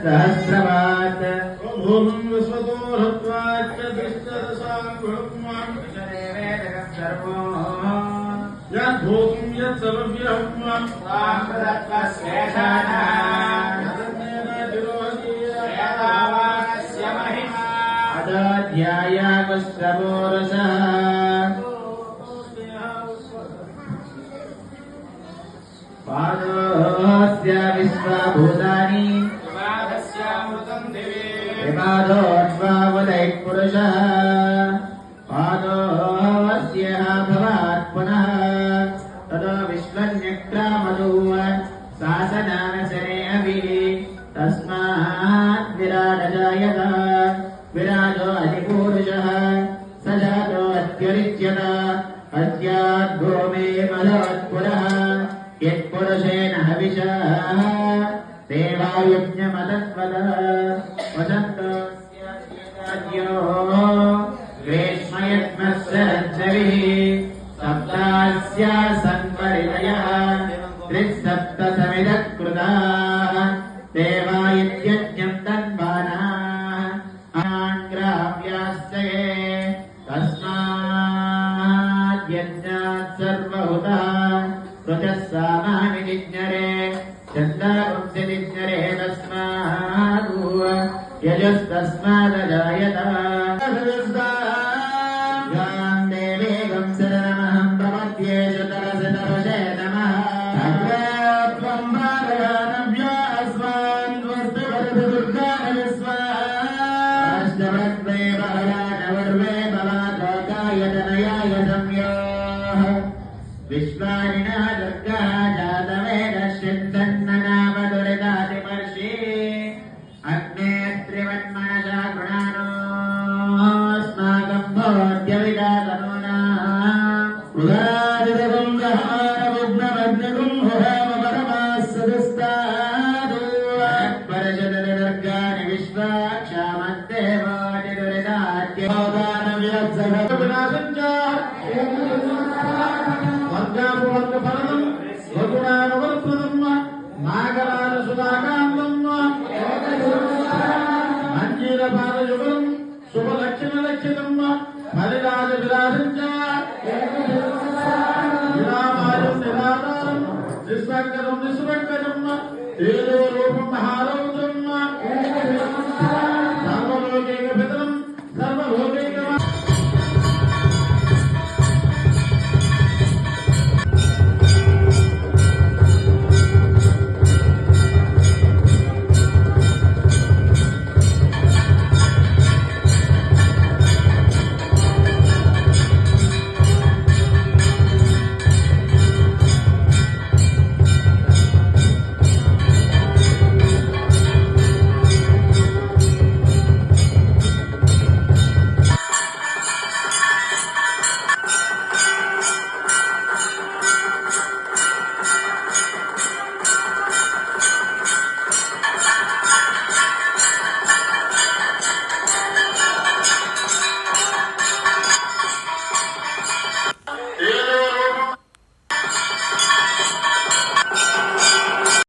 सहस्रवात् पादोऽस्य विश्वभूतानि विपादोऽश्वावदैः पुरुषः पादोऽस्य भवात् पुनः ततो विश्वन्यक्रामदो शासनानशने अभिः तस्मात् विराट जायत विराजो अधिपुरुषः स जातो अत्यरिच्यत अस्याद्भो मे मदवत्पुरः यत्पुरुषेण हविषः देवायज्ञमतत्वतः वसन्तोऽस्यो ग्रीष्मयत्मस्रज्जविः सप्तास्या सन्परिणयः त्रिसप्तसमिदः कृताः देवायज्ञम् तन्वानाः आङ्ग्राव्याश्च ये तस्मात् यज्ञात् सर्वहुतः रुचः सामानि जिज्ञरे चन्दावंसि जिज्ञरे तस्मात् यजस्तस्मादजायत गाम् देवीगं शरणमहं प्रपद्ये शतरशतरुषे नमः त्वं मारयानव्यो अस्मान् त्वस्तु वरदु दुर्गानविस्वाष्टवक्त्रे बहरानवर्वे भवालोकाय तनयाय संयोः विश्वानिना दुर्गा जातवेदश्चिन्तन्ननाम दुरितादिपर्षि अग्ने त्रिवन्मनसा गुणानोऽस्माकं भवत्यविदातनूना उदादिदगुं गहमानमुग्नमग्निगुं हुरामपरमास्सदस्तादु परशददुर्गानि विश्वाक्षामद्देवानि दुरिताद्योगानविरत्सभविनाशञ्च वर्गानुवर्गफलम् स्वगुणानुवर्तनम् नागराजसुधाकान्तम् मञ्जीरपादयुगलम् शुभलक्षणलक्षितम् फलिराजविराजम् च विरामायुम् నిస్సంకరం నిస్సువంకరం తేజో రూపం మహారౌద్రం సర్వలోకైక